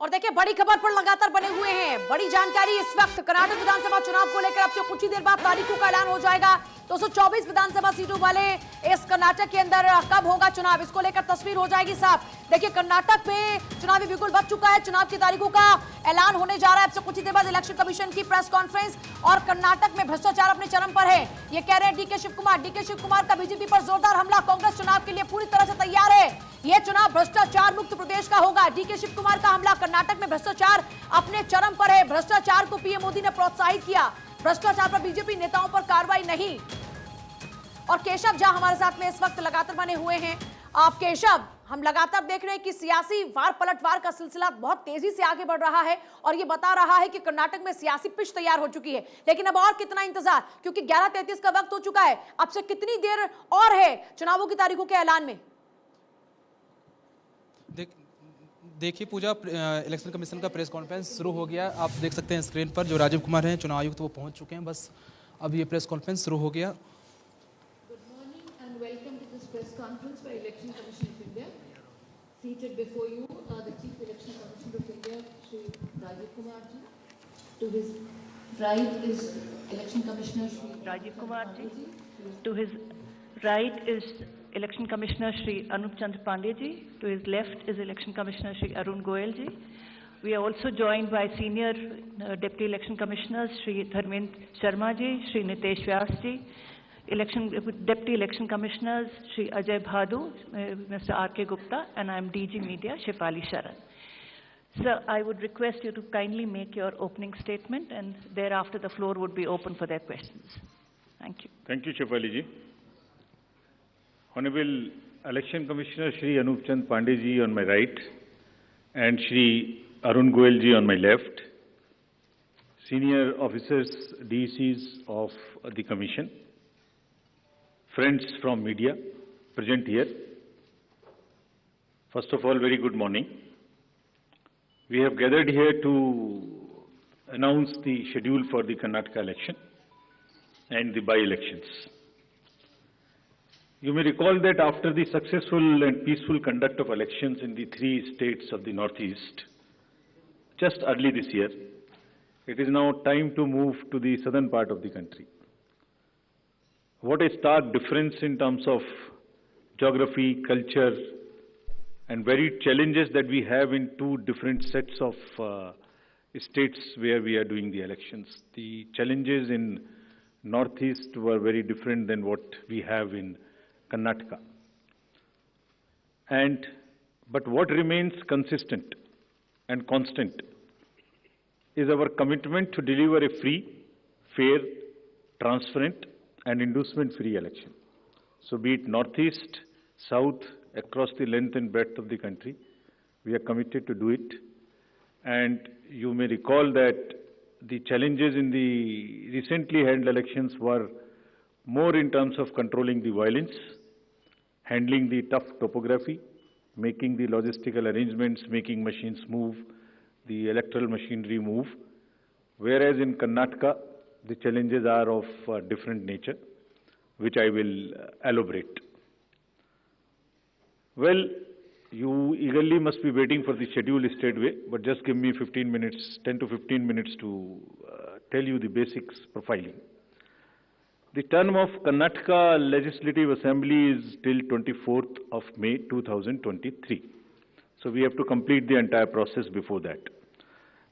और देखिए बड़ी खबर पर लगातार बने हुए हैं। बड़ी जानकारी इस वक्त कर्नाटक विधानसभा चुनाव को लेकर अब से कुछ ही देर बाद तारीखों का ऐलान हो जाएगा। 224 विधानसभा सीटों वाले इस कर्नाटक के अंदर कब होगा चुनाव, इसको लेकर तस्वीर हो जाएगी साफ। देखिए कर्नाटक में चुनावी बिगुल बज चुका है, चुनाव की तारीखों का ऐलान होने जा रहा है अब से कुछ ही देर बाद। इलेक्शन कमीशन की प्रेस कॉन्फ्रेंस और कर्नाटक में भ्रष्टाचार अपने चरम पर है, ये कह रहे हैं डीके शिव कुमार का बीजेपी पर जोरदार हमला। कांग्रेस चुनाव के लिए पूरी तरह से तैयार है, यह चुनाव भ्रष्टाचार मुक्त प्रदेश का होगा। डीके शिव कुमार का हमला, कर्नाटक में भ्रष्टाचार अपने चरम पर है। भ्रष्टाचार को पीएम मोदी ने प्रोत्साहित किया, भ्रष्टाचार पर बीजेपी नेताओं पर कार्रवाई नहीं। और केशव झा हमारे साथ में इस वक्त लगातार बने हुए हैं। आप केशव, हम लगातार देख रहे हैं कि सियासी वार पलटवार का सिलसिला बहुत तेजी से आगे बढ़ रहा है और ये बता रहा है कि कर्नाटक में सियासी पिच तैयार हो चुकी है। लेकिन अब और कितना इंतजार, क्योंकि 11:33 का वक्त हो चुका है, अब से कितनी देर और है चुनावों की तारीखों के ऐलान में? देखिए पूजा, इलेक्शन कमीशन का प्रेस कॉन्फ्रेंस शुरू हो गया। आप देख सकते हैं स्क्रीन पर जो राजीव कुमार हैं चुनाव आयुक्त, वो पहुंच चुके हैं। बस अब ये प्रेस कॉन्फ्रेंस शुरू हो गया। Good morning and welcome to this press conference by election commission of India. Seated before you are the Chief Election Commissioner of India, Shri Rajiv Kumar ji. To his right is Election Commissioner Shri Rajiv Kumar ji. To his right is Election Commissioner Shri Anup Chandra Pandey ji. To his left is Election Commissioner Shri Arun Goyal ji. We are also joined by Senior Deputy Election Commissioners Shri Dharmendra Sharma ji, Shri Nitesh Vyas ji, Deputy Election Commissioners Shri Ajay Bhadu, Mr. R.K. Gupta, and I am DG Media Shefali Sharan. Sir, I would request you to kindly make your opening statement, and thereafter the floor would be open for their questions. Thank you. Thank you, Shefali ji. Honorable Election Commissioner Shri Anup Chand Pandey ji on my right and Shri Arun Goyal ji on my left, senior officers, DCs of the Commission, friends from media present here. First of all, very good morning. We have gathered here to announce the schedule for the Karnataka election and the by-elections. You may recall that after the successful and peaceful conduct of elections in the 3 states of the Northeast, just early this year, it is now time to move to the southern part of the country. What a stark difference in terms of geography, culture, and varied challenges that we have in 2 different sets of states where we are doing the elections. The challenges in Northeast were very different than what we have in Karnataka. But what remains consistent and constant is our commitment to deliver a free, fair, transparent, and inducement-free election. So be it Northeast, South, across the length and breadth of the country, we are committed to do it. And you may recall that the challenges in the recently held elections were more in terms of controlling the violence, handling the tough topography, making the logistical arrangements, making machines move, the electoral machinery move. Whereas in Karnataka, the challenges are of different nature, which I will elaborate. Well, you eagerly must be waiting for the schedule straightway, but just give me 15 minutes, 10 to 15 minutes to tell you the basics profiling. The term of Karnataka Legislative Assembly is till 24th of May 2023. So we have to complete the entire process before that.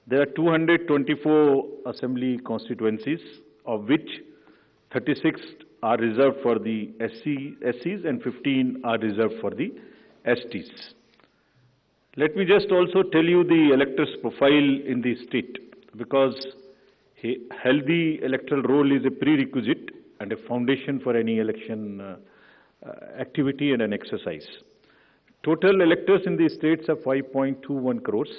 There are 224 assembly constituencies, of which 36 are reserved for the SCs and 15 are reserved for the STs. Let me just also tell you the electors' profile in the state, because a healthy electoral roll is a prerequisite and a foundation for any election activity and an exercise. Total electors in the states are 5.21 crores,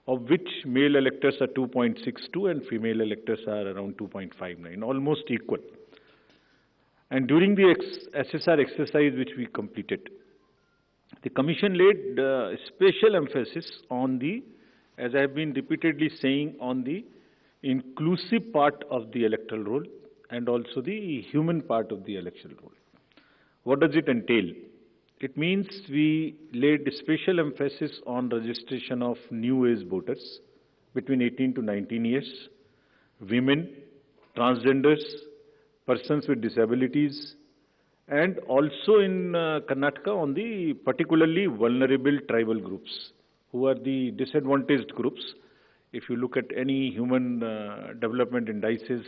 of which male electors are 2.62 and female electors are around 2.59, almost equal. And during the SSR exercise which we completed, the Commission laid special emphasis on the, as I have been repeatedly saying, on the inclusive part of the electoral roll and also the human part of the electoral roll. What does it entail? It means we laid special emphasis on registration of new age voters between 18 to 19 years, women, transgenders, persons with disabilities, and also in Karnataka on the particularly vulnerable tribal groups, who are the disadvantaged groups. If you look at any human development indices,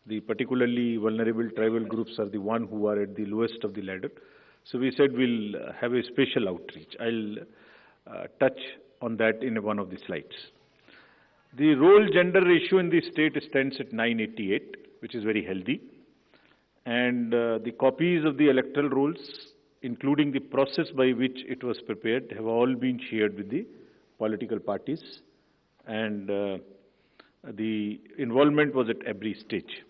the particularly vulnerable tribal groups are the one who are at the lowest of the ladder. So we said we'll have a special outreach. I'll touch on that in one of the slides. The role-gender ratio in the state stands at 988, which is very healthy. And the copies of the electoral rolls, including the process by which it was prepared, have all been shared with the political parties. And the involvement was at every stage.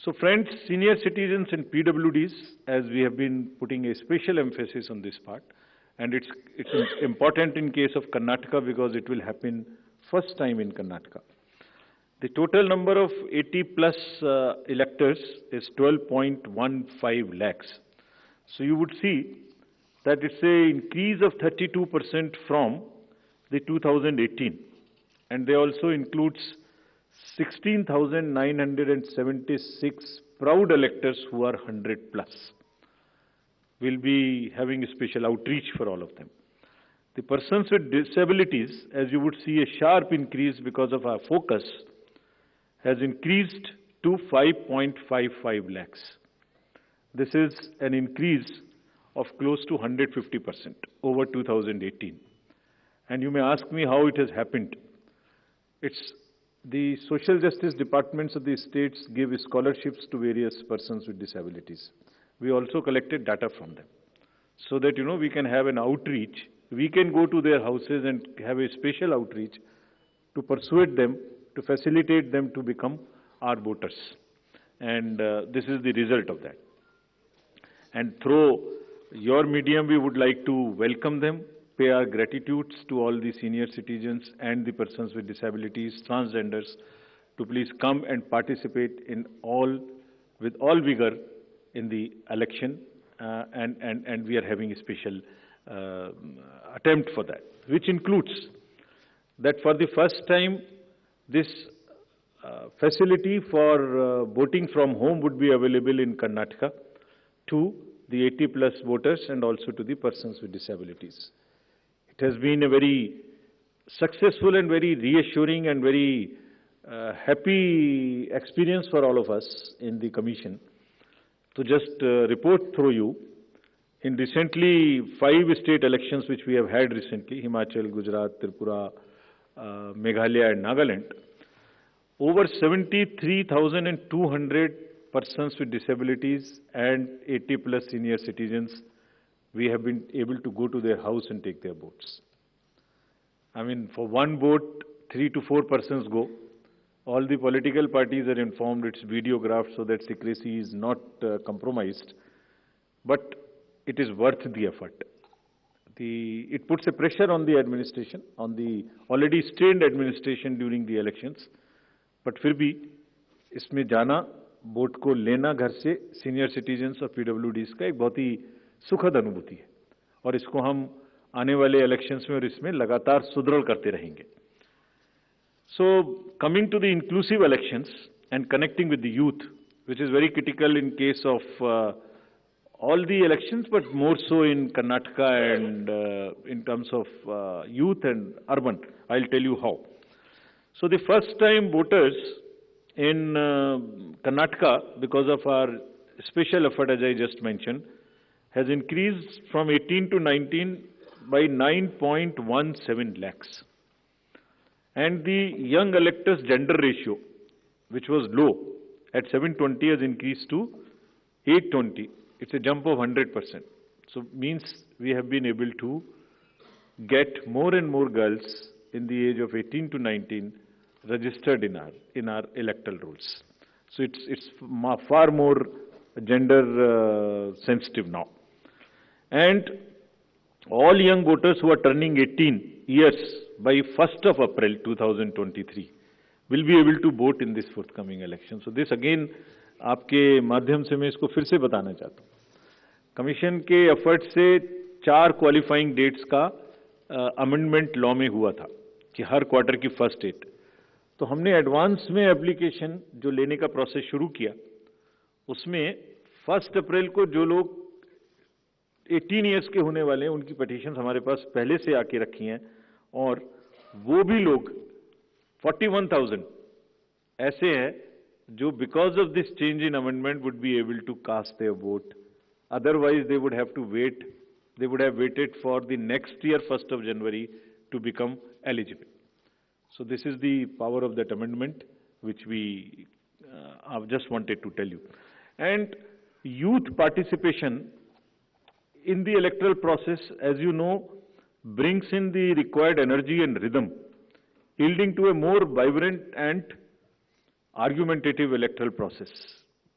So friends, senior citizens and PWDs, as we have been putting a special emphasis on this part, and it's important in case of Karnataka because it will happen first time in Karnataka. The total number of 80 plus electors is 12.15 lakhs. So you would see that it's an increase of 32% from the 2018. And they also includes 16,976 proud electors who are 100 plus. We'll be having a special outreach for all of them. The persons with disabilities, as you would see, a sharp increase because of our focus, has increased to 5.55 lakhs. This is an increase of close to 150% over 2018. And you may ask me how it has happened. It's the social justice departments of the states give scholarships to various persons with disabilities. We also collected data from them so that, we can have an outreach. We can go to their houses and have a special outreach to persuade them, to facilitate them to become our voters. And this is the result of that. And through your medium, we would like to welcome them, pay our gratitudes to all the senior citizens and the persons with disabilities, transgenders, to please come and participate with all vigor in the election. And we are having a special attempt for that, which includes that for the first time, this facility for voting from home would be available in Karnataka to the 80 plus voters and also to the persons with disabilities. It has been a very successful and very reassuring and very happy experience for all of us in the Commission. To just report through you, in recently 5 state elections which we have had recently, Himachal, Gujarat, Tripura, Meghalaya and Nagaland, over 73,200 persons with disabilities and 80 plus senior citizens, we have been able to go to their house and take their votes. I mean, for one vote, 3 to 4 persons go. All the political parties are informed, it's videographed so that secrecy is not compromised. But it is worth the effort. It puts a pressure on the administration, on the already strained administration during the elections. But फिर भी इसमें जाना, vote को लेना घर से senior citizens और पीडब्ल्यूडीज का एक बहुत ही सुखद अनुभूति है और इसको हम आने वाले इलेक्शंस में और इसमें लगातार सुदृढ़ करते रहेंगे. So coming to the inclusive elections and connecting with the youth, which is very critical in case of all the elections, but more so in Karnataka and in terms of youth and urban. I'll tell you how. So the first time voters in Karnataka, because of our special effort as I just mentioned, has increased from 18 to 19 by 9.17 lakhs. And the young electors gender ratio, which was low at 720, has increased to 820. It's a jump of 100%. So means we have been able to get more and more girls in the age of 18 to 19 registered in our electoral rolls. So it's far more gender sensitive now. And all young voters who are turning 18 years by 1st of April 2023 will be able to vote in this forthcoming election. So this again, आपके माध्यम से मैं इसको फिर से बताना चाहता हूँ. कमीशन के एफर्ट से 4 क्वालिफाइंग डेट्स का अमेंडमेंट लॉ में हुआ था कि हर क्वार्टर की फर्स्ट डेट, तो हमने एडवांस में एप्लीकेशन जो लेने का प्रोसेस शुरू किया, उसमें 1 अप्रैल को जो लोग 18 ईयर्स के होने वाले हैं उनकी पिटीशन हमारे पास पहले से आके रखी हैं, और वो भी लोग 41,000 ऐसे हैं जो because of this change in amendment would be able to cast their vote, otherwise they would have to wait, they would have waited for the next year 1st of January to become eligible. So this is the power of that amendment which we I've just wanted to tell you. And youth participation in the electoral process, as you know, brings in the required energy and rhythm, yielding to a more vibrant and argumentative electoral process,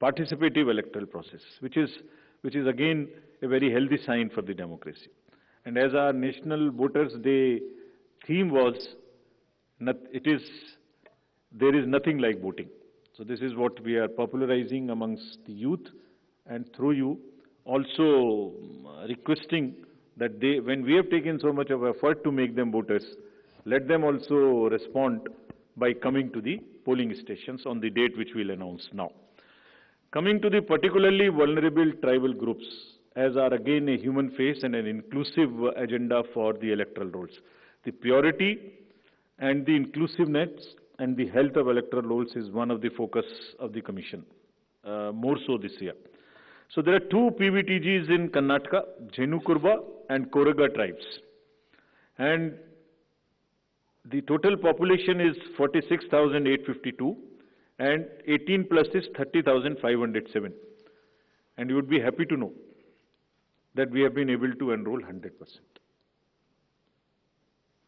participative electoral process, which is again a very healthy sign for the democracy. And as our National Voters Day theme was, there is nothing like voting. So this is what we are popularizing amongst the youth, and through you also requesting that they, when we have taken so much of effort to make them voters, let them also respond by coming to the polling stations on the date which we'll announce now. Coming to the particularly vulnerable tribal groups, as are again a human face and an inclusive agenda for the electoral rolls. The purity and the inclusiveness and the health of electoral rolls is one of the focus of the Commission, more so this year. So there are 2 PVTGs in Karnataka, Jhenukurba and Koraga tribes. And the total population is 46,852 and 18 plus is 30,507. And you would be happy to know that we have been able to enroll 100%.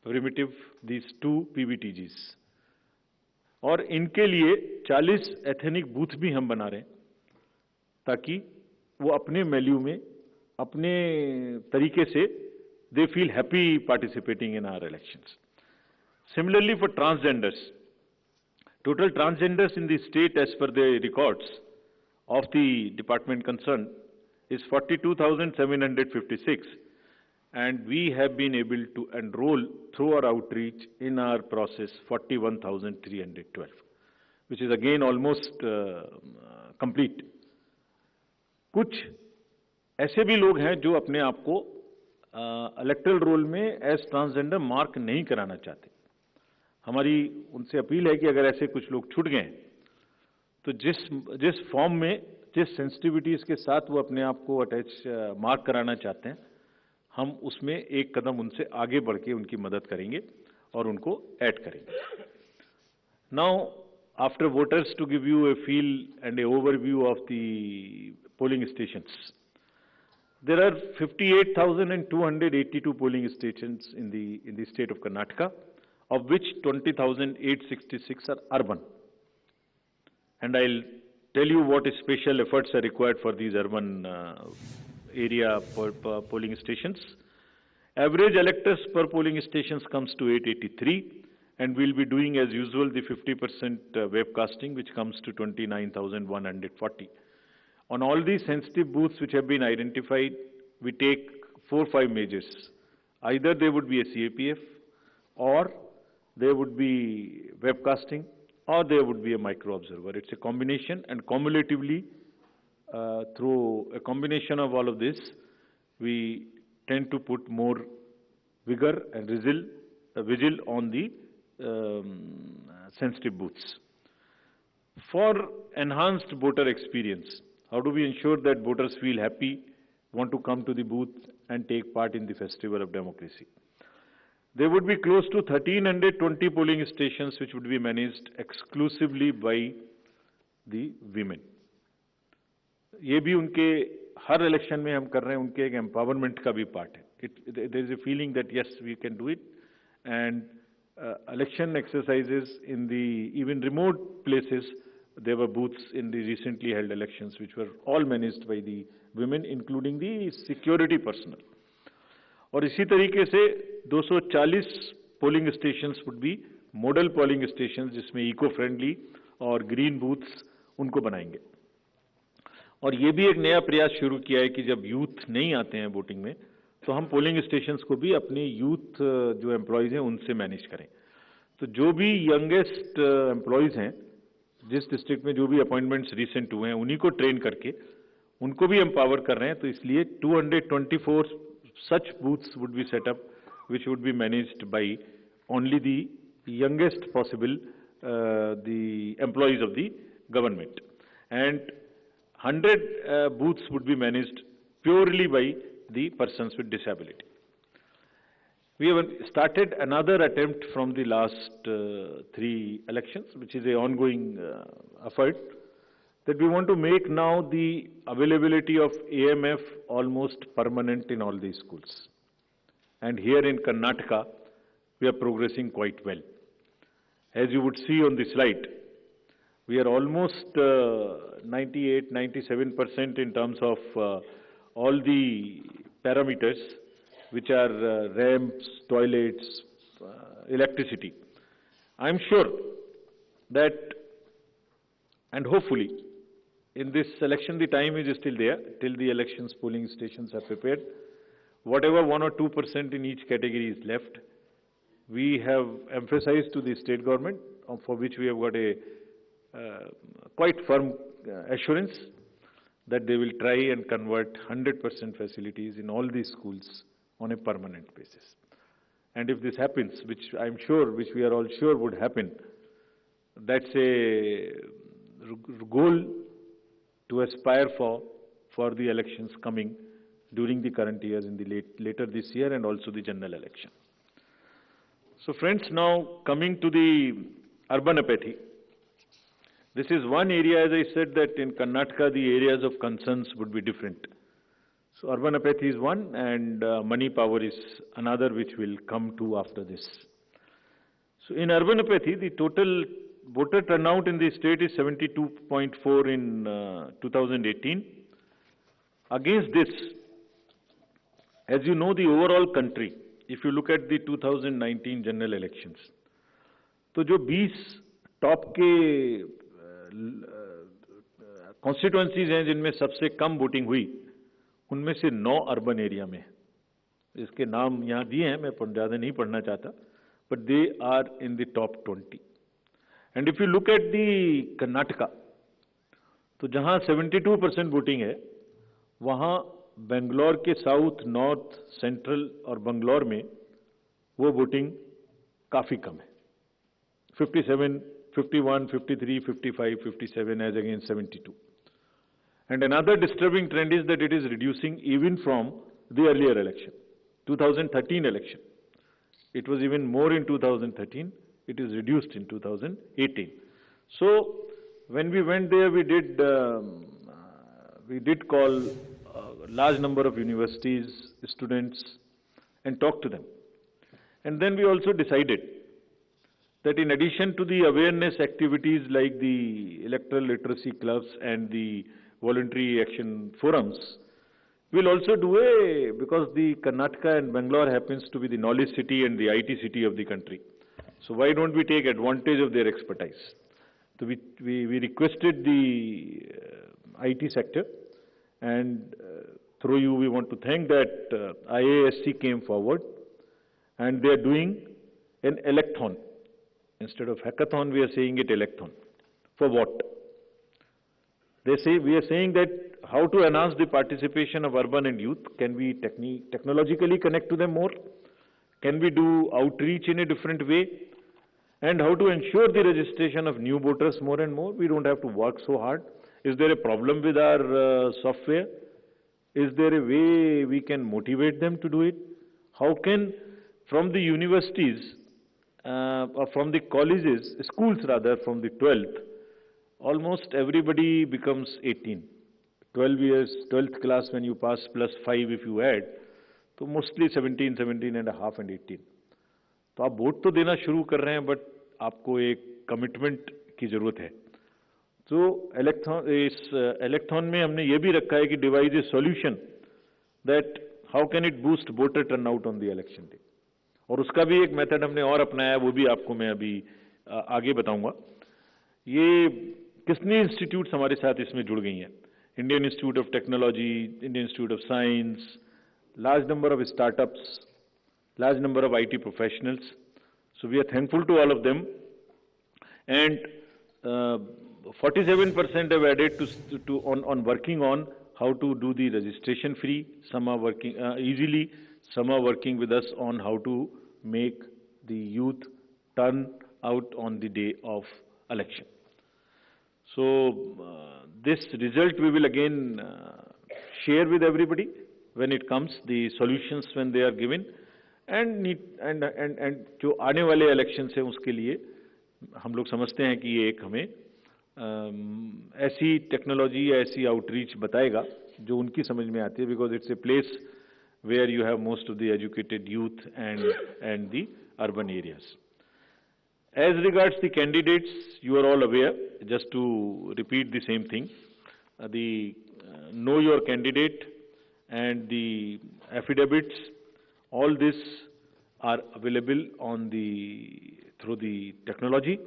Primitive, these 2 PVTGs. और इनके लिए 40 ethnic booth भी हम बना रहे हैं, ताकि वो अपने वैल्यू में, अपने तरीके से they feel happy participating in our elections. Similarly for transgenders, total transgenders in the state as per the records of the department concerned is 42,756, and we have been able to enroll through our outreach in our process 41,312, which is again almost complete. कुछ ऐसे भी लोग हैं जो अपने आप को electoral roll में एज ट्रांसजेंडर मार्क नहीं कराना चाहते. हमारी उनसे अपील है कि अगर ऐसे कुछ लोग छूट गए तो जिस फॉर्म में, जिस सेंसिटिविटीज के साथ वो अपने आप को अटैच मार्क कराना चाहते हैं, हम उसमें एक कदम उनसे आगे बढ़ के उनकी मदद करेंगे और उनको ऐड करेंगे. Now after voters, to give you a feel and a overview of the polling stations, there are 58,282 polling stations in the state of Karnataka, of which 20,866 are urban. And I'll tell you what special efforts are required for these urban area polling stations. Average electors per polling stations comes to 883, and we'll be doing as usual the 50% webcasting, which comes to 29,140. On all these sensitive booths which have been identified, we take 4 or 5 measures. Either there would be a CAPF, or there would be webcasting, or there would be a micro-observer. It's a combination, and cumulatively, through a combination of all of this, we tend to put more vigor and vigil on the sensitive booths. For enhanced voter experience, how do we ensure that voters feel happy, want to come to the booth and take part in the festival of democracy? There would be close to 1,320 polling stations which would be managed exclusively by the women. ये भी उनके हर election में हम कर रहे हैं, उनके एक एम्पावरमेंट का भी पार्ट है. There is a feeling that yes, we can do it, and election exercises in the even remote places. There were booths in the recently held elections which were all managed by the women, including the security personnel. और इसी तरीके से 240 polling stations would be model polling stations, जिसमें eco friendly और green booths उनको बनाएंगे. और ये भी एक नया प्रयास शुरू किया है कि जब यूथ नहीं आते हैं वोटिंग में तो हम पोलिंग स्टेशंस को भी अपनी यूथ जो एम्प्लॉयज़ हैं उनसे मैनेज करें। तो जो भी यंगेस्ट एम्प्लॉयज़ हैं, जिस डिस्ट्रिक्ट में जो भी अपॉइंटमेंट्स रिसेंट हुए हैं, उन्हीं को ट्रेन करके उनको भी एम्पावर कर रहे हैं। तो इसलिए 224 such booths would be set up, which would be managed by only the youngest possible the employees of the government, and 100 booths would be managed purely by the persons with disability. We have started another attempt from the last 3 elections, which is an ongoing effort, that we want to make now the availability of AMF almost permanent in all these schools. And here in Karnataka, we are progressing quite well. As you would see on the slide, we are almost 98, 97% in terms of all the parameters, which are ramps, toilets, electricity. I'm sure that, and hopefully, in this election, the time is still there, till the elections polling stations are prepared. Whatever 1 or 2% in each category is left, we have emphasized to the state government, for which we have got a quite firm assurance that they will try and convert 100% facilities in all these schools on a permanent basis. And if this happens, which I'm sure, which we are all sure would happen, that's a goal to aspire for the elections coming during the current years, in the later this year, and also the general election. So friends, now coming to the urban apathy. This is one area, as I said, that in Karnataka the areas of concerns would be different. So urban apathy is one, and money power is another, which will come to after this. So in urban apathy, the total voter turnout in the state is 72.4 in 2018. Against this, as you know, the overall country, if you look at the 2019 general elections, तो जो 20 top के constituencies हैं जिनमें सबसे कम voting हुई, उनमें से 9 urban area में। इसके नाम यहाँ दिए हैं, मैं ज़्यादा नहीं पढ़ना चाहता, but they are in the top 20. And if you look at the Karnataka, तो जहाँ 72% वोटिंग है, वहाँ बेंगलोर के साउथ, नॉर्थ, सेंट्रल और बंगलौर में वो वोटिंग काफ़ी कम है। 57, 51, 53, 55, 57 as against 72. And another disturbing trend is that it is reducing even from the earlier election, 2013 election. It was even more in 2013. It is reduced in 2018. So when we went there, we did call a large number of universities, students, and talk to them. And then we also decided that in addition to the awareness activities like the electoral literacy clubs and the voluntary action forums, we'll also do because the Karnataka and Bangalore happens to be the knowledge city and the IT city of the country. So why don't we take advantage of their expertise? So we requested the IT sector, and through you we want to thank that IASC came forward, and they are doing an electhon. Instead of hackathon, we are saying it electhon. For what? They say, we are saying that how to enhance the participation of urban and youth. Can we technologically connect to them more? Can we do outreach in a different way? And how to ensure the registration of new voters more and more? We don't have to work so hard. Is there a problem with our software? Is there a way we can motivate them to do it? How can, from the universities, or from the colleges, schools rather, from the 12th, almost everybody becomes 18. 12 years, 12th class when you pass plus 5 if you add, तो mostly 17, 17 and a half and 18. तो आप vote तो देना शुरू कर रहे हैं, but आपको एक कमिटमेंट की जरूरत है। तो इस इलेक्थॉन में हमने ये भी रखा है कि device A solution that how can it boost voter turnout on the election day, और उसका भी एक मेथड हमने और अपनाया, वो भी आपको मैं अभी आगे बताऊंगा। ये कितनी इंस्टीट्यूट्स हमारे साथ इसमें जुड़ गई हैं। Indian Institute of Technology, Indian Institute of Science, large number of startups, large number of IT professionals. So we are thankful to all of them. And 47% have added on working on how to do the registration free. Some are working easily, some are working with us on how to make the youth turn out on the day of election. So this result we will again share with everybody when it comes, the solutions when they are given, and जो आने वाले election है उसके लिए हम लोग समझते हैं कि ये एक हमें ऐसी टेक्नोलॉजी या ऐसी आउटरीच बताएगा जो उनकी समझ में आती है, because it's a place where you have most of the educated youth and the urban areas. As regards the candidates, you are all aware, just to repeat the same thing, the know your candidate and the affidavits, all this are available on through the technology.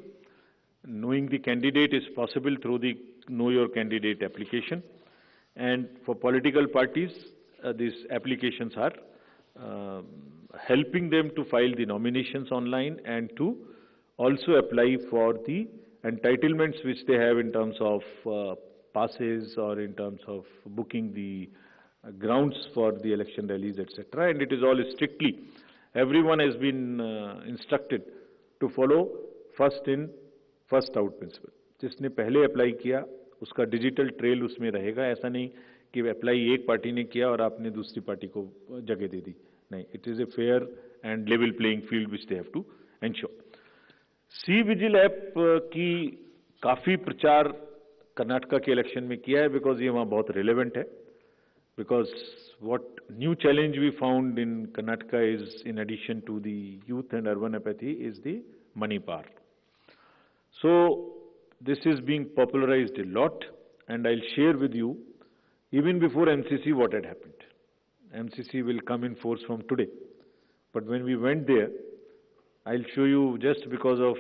Knowing the candidate is possible through the Know Your Candidate application. And for political parties, these applications are helping them to file the nominations online and to also apply for the entitlements which they have in terms of passes or in terms of booking the grounds for the election rallies, etc. And it is all strictly, everyone has been instructed to follow first in first out principle. जिसने पहले apply किया उसका digital trail उसमें रहेगा. ऐसा नहीं कि apply एक पार्टी ने किया और आपने दूसरी पार्टी को जगह दे दी. नहीं, it is a fair and level playing field which they have to ensure. C vigil app की काफ़ी प्रचार कर्नाटका के इलेक्शन में किया है, बिकॉज ये वहाँ बहुत रिलेवेंट है. Because what new challenge we found in Karnataka is, in addition to the youth and urban apathy, is the money power. So this is being popularized a lot, and I'll share with you, even before MCC, what had happened. MCC will come in force from today. But when we went there, I'll show you, just because of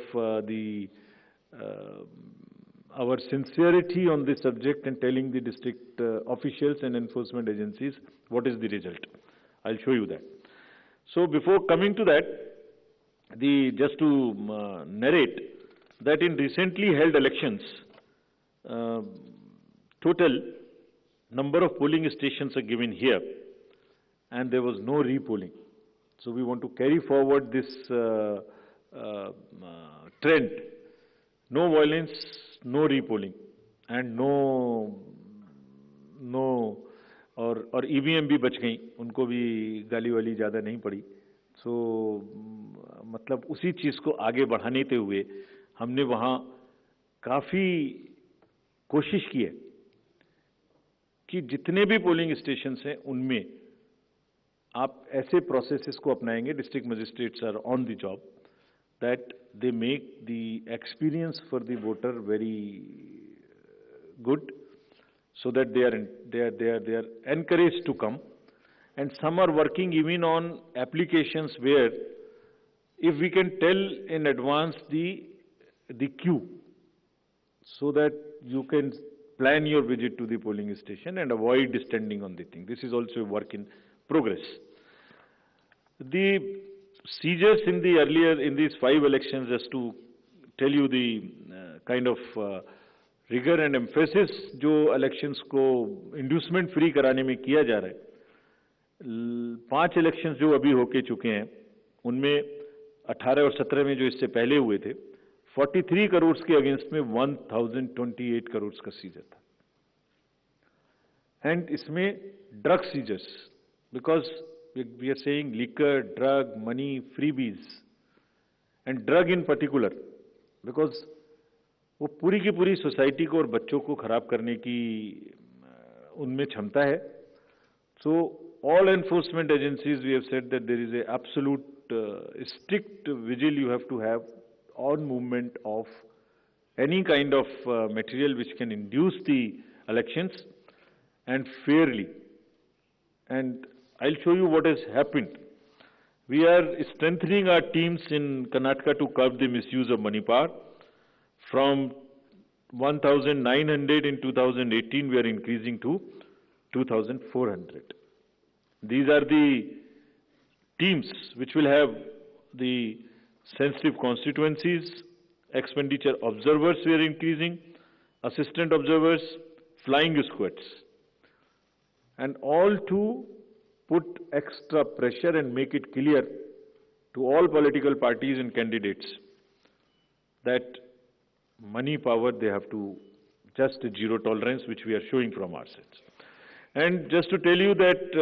our sincerity on this subject and telling the district officials and enforcement agencies what is the result. I'll show you that. So before coming to that, just to narrate that in recently held elections, total number of polling stations are given here, and there was no repolling. So we want to carry forward this trend. No violence, no repolling, and no और EVM भी बच गई, उनको भी गाली वाली ज़्यादा नहीं पड़ी. सो मतलब उसी चीज़ को आगे बढ़ाने हुए हमने वहाँ काफ़ी कोशिश की है कि जितने भी पोलिंग स्टेशंस हैं उनमें आप ऐसे प्रोसेसेस को अपनाएंगे, district magistrates are on the job, that they make the experience for the voter very good, so that they are encouraged to come. And some are working even on applications where, if we can tell in advance the queue, so that you can plan your visit to the polling station and avoid standing on the thing. This is also a work in progress. The seizures in these 5 elections, just to tell you the kind of rigor and emphasis जो elections को inducement free कराने में किया जा रहा है. 5 elections जो अभी होके चुके हैं उनमें 18 और 17 में जो इससे पहले हुए थे, 43 करोड़ के अगेंस्ट में 1028 करोड़ का सीजर था. एंड इसमें drug seizures, because we are saying liquor, drug, money, freebies, and drug in particular, because वो पूरी की पूरी सोसाइटी को और बच्चों को खराब करने की उनमें क्षमता है. So all enforcement agencies, we have said that there is a absolute strict vigil you have to have on movement of any kind of material which can induce the elections, and fairly. And I'll show you what has happened. We are strengthening our teams in Karnataka to curb the misuse of money power. From 1,900 in 2018, we are increasing to 2,400. These are the teams which will have the sensitive constituencies, expenditure observers we are increasing, assistant observers, flying squads, and all to put extra pressure and make it clear to all political parties and candidates that money power, they have to just zero tolerance, which we are showing from our sides. And just to tell you that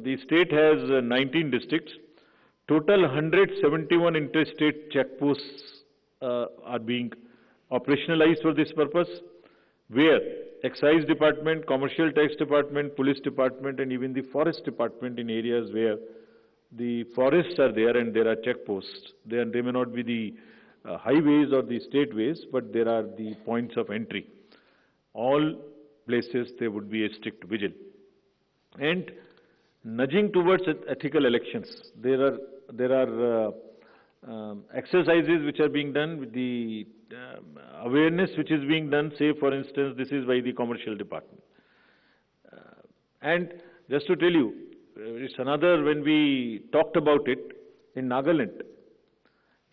the state has 19 districts. Total 171 interstate checkposts are being operationalized for this purpose, where excise department, commercial tax department, police department, and even the forest department in areas where the forests are there and there are checkposts. They may not be the highways or the state ways, but there are the points of entry. All places there would be a strict vigil. And nudging towards ethical elections, there are exercises which are being done with the awareness which is being done. Say, for instance, this is by the commercial department. And just to tell you, it's another, when we talked about it in Nagaland,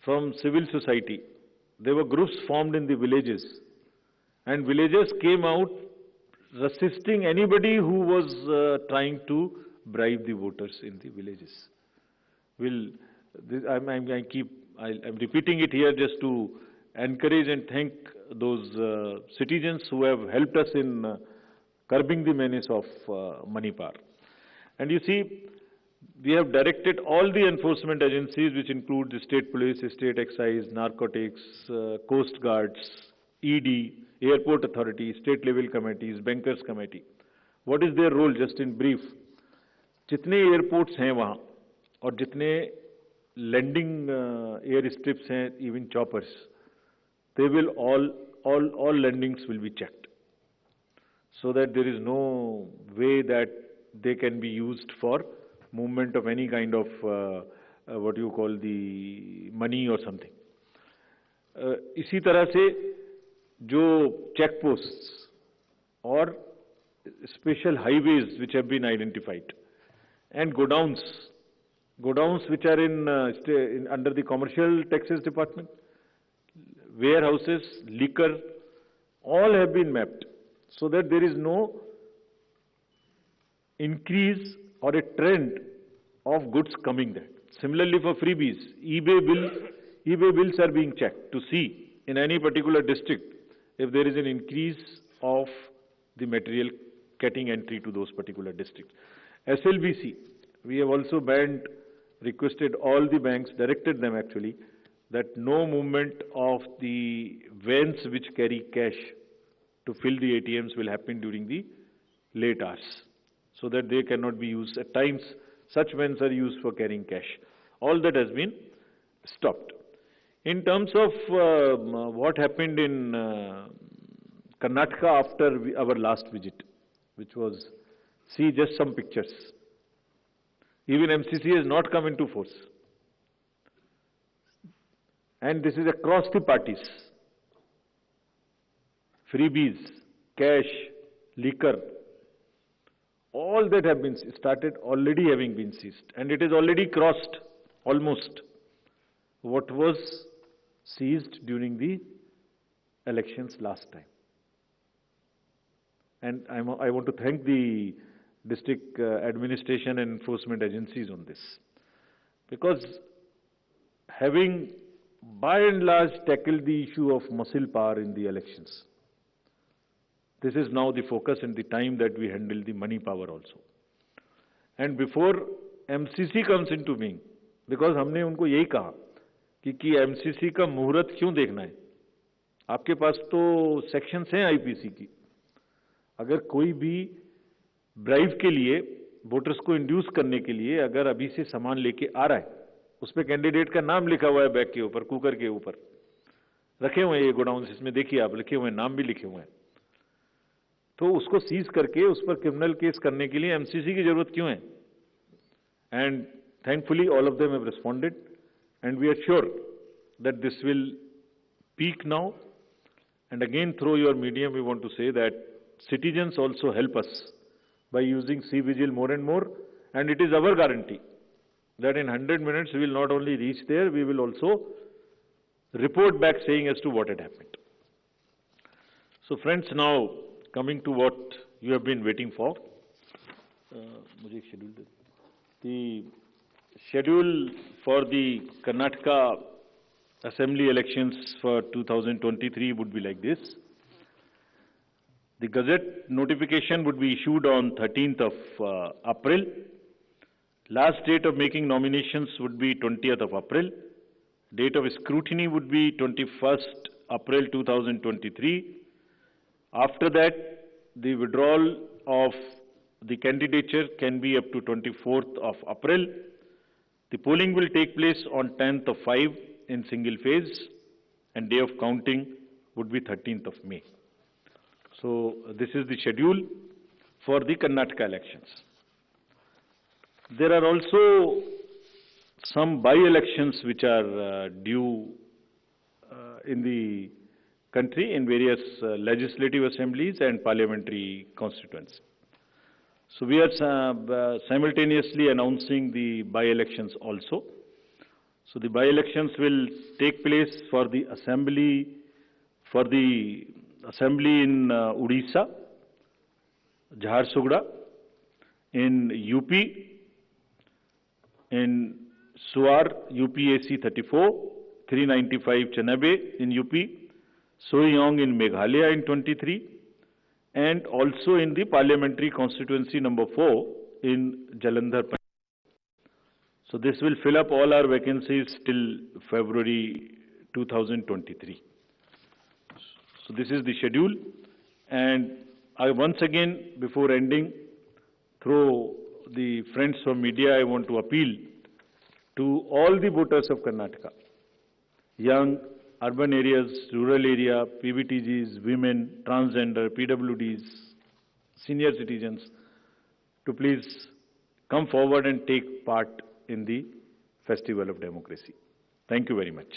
from civil society, there were groups formed in the villages, and villagers came out resisting anybody who was trying to bribe the voters in the villages. I'm repeating it here just to encourage and thank those citizens who have helped us in curbing the menace of money power. And you see, we have directed all the enforcement agencies, which include the state police, state excise, narcotics, coast guards, ED, airport authority, state level committees, bankers committee. What is their role, just in brief? जितने airports हैं वहाँ और जितने landing air strips हैं, even choppers, they will all landings will be checked, so that there is no way that they can be used for movement of any kind of what you call the money or something. इसी तरह से जो checkposts or special highways which have been identified, and godowns which are in under the commercial taxes department, warehouses, liquor, all have been mapped, so that there is no increase or a trend of goods coming there. Similarly for freebies, eBay bills are being checked to see in any particular district if there is an increase of the material getting entry to those particular districts. SLBC, we have also requested all the banks, directed them actually, that no movement of the vans which carry cash to fill the ATMs will happen during the late hours, so that they cannot be used. At times, such vans are used for carrying cash. All that has been stopped. In terms of what happened in Karnataka after our last visit, which was, see just some pictures. Even MCC has not come into force. And this is across the parties. Freebies, cash, liquor, all that have been started already having been seized. And it is already crossed almost what was seized during the elections last time. And I want to thank the district administration and enforcement agencies on this. Because having by and large tackled the issue of muscle power in the elections, this is now the focus and the time that we handle the money power also. And before MCC comes into being, because हमने उनको यही कहा कि MCC का मुहूर्त क्यों देखना है? आपके पास तो सेक्शंस हैं IPC की. अगर कोई भी ब्राइब के लिए, वोटर्स को इंड्यूस करने के लिए अगर अभी से सामान लेके आ रहा है, उस पर कैंडिडेट का नाम लिखा हुआ है बैग के ऊपर, कुकर के ऊपर रखे हुए हैं ये गोडाउन, इसमें देखिए आप, लिखे हुए हैं, नाम भी लिखे हुए हैं, तो उसको सीज करके उस पर क्रिमिनल केस करने के लिए एमसीसी की जरूरत क्यों है? And thankfully all of them have responded, and we are sure that this will peak now, And again, through your medium, we want to say that citizens also help us by using C-Vigil more and more, and it is our guarantee that in 100 minutes we will not only reach there, we will also report back saying as to what had happened. So friends, now coming to what you have been waiting for. The schedule for the Karnataka Assembly elections for 2023 would be like this. The Gazette notification would be issued on 13th of April. Last date of making nominations would be 20th of April. Date of scrutiny would be 21st April 2023. After that, the withdrawal of the candidature can be up to 24th of April. The polling will take place on 10th of 5 in single phase, and day of counting would be 13th of May. So this is the schedule for the Karnataka elections. There are also some by-elections which are due in the country in various legislative assemblies and parliamentary constituencies. So we are simultaneously announcing the by-elections also. So the by-elections will take place for the assembly in Odisha, Jharsuguda, in UP, in Suar, UPAC 34, 395 Chanabe in UP, Soyong in Meghalaya in 23, and also in the parliamentary constituency number 4 in Jalandhar. So this will fill up all our vacancies till February 2023. So this is the schedule, and I once again, before ending, through the friends from media, I want to appeal to all the voters of Karnataka, young, urban areas, rural area, PVTGs, women, transgender, PWDs, senior citizens, to please come forward and take part in the Festival of Democracy. Thank you very much.